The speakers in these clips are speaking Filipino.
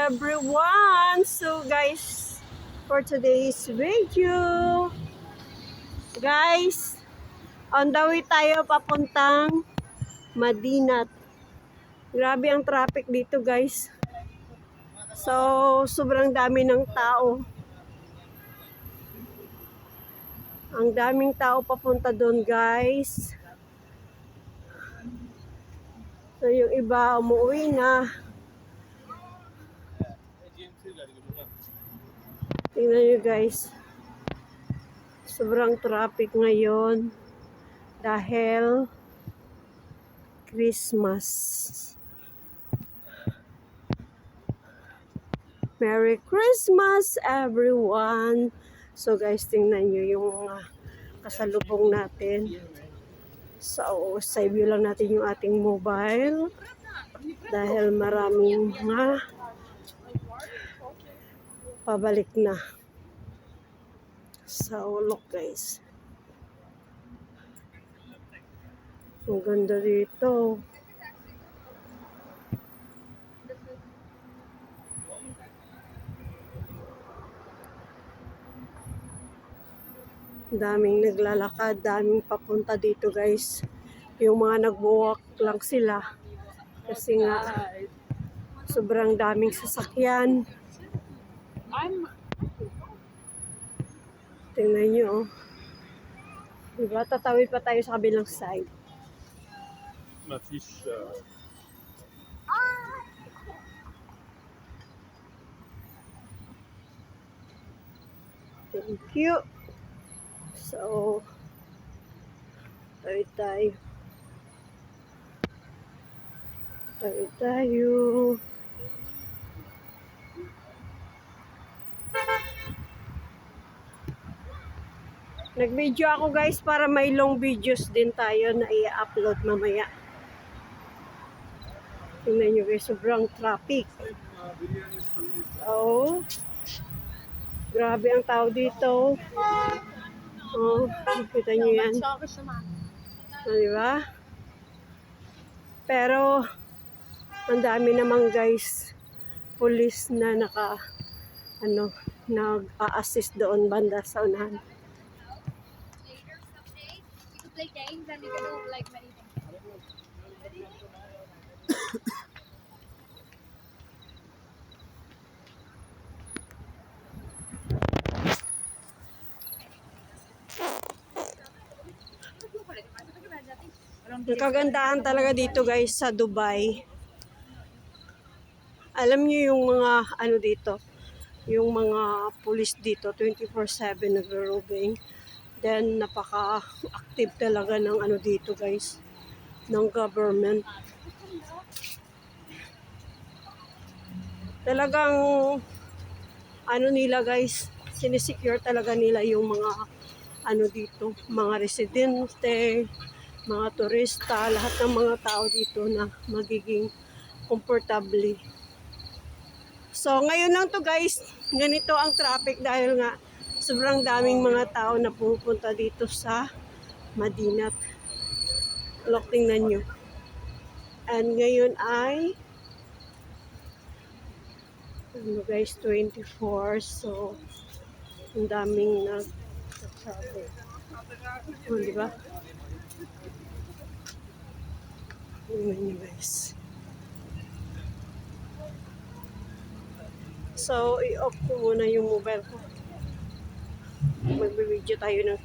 everyone! So guys, for today's video, guys, on the way tayo papuntang Madinat. Grabe ang traffic dito guys. So, sobrang dami ng tao. Ang daming tao papunta doon guys. So, yung iba umuwi na. Tingnan nyo guys. Sobrang traffic ngayon dahil Christmas. Merry Christmas everyone! So guys, tingnan nyo yung kasalubong natin. So, save view lang natin yung ating mobile dahil maraming mga pabalik na. So, look guys. Ang ganda dito. Daming naglalakad, daming papunta dito guys. Yung mga nag-walk lang sila. Kasi nga, sobrang daming sasakyan. Tingnan nyo. Diba? Tatawid pa tayo sa kabilang side. Thank you. So, tayo. Nag-video ako guys para may long videos din tayo na i-upload mamaya. Tingnan nyo guys, sobrang traffic. Oh, grabe ang tao dito. Oh, kita nyo yan. Diba? Pero, ang dami naman guys, police na nag-a-assist doon banda sa unahan. Play games and you can do like many things. Ang kagandahan talaga dito guys sa Dubai. Alam niyo yung mga dito, yung mga police dito 24/7 nagro-roving. Then napaka-active talaga ng dito guys, ng government. Talagang nila guys, sinisecure talaga nila yung mga dito, mga residente, mga turista, lahat ng mga tao dito na magiging komportable. So ngayon lang to guys, ganito ang traffic dahil nga sobrang daming mga tao na pupunta dito sa Madinat. Look, tingnan nyo. And ngayon ay guys, 24. So, ang daming nagsasabi. Oh, diba? Tingnan nyo guys. So, i-off ko muna yung mobile ko. Magbe-video tayo ng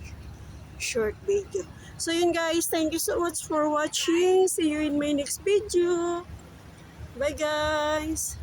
short video. So yun guys, thank you so much for watching. See you in my next video. Bye guys!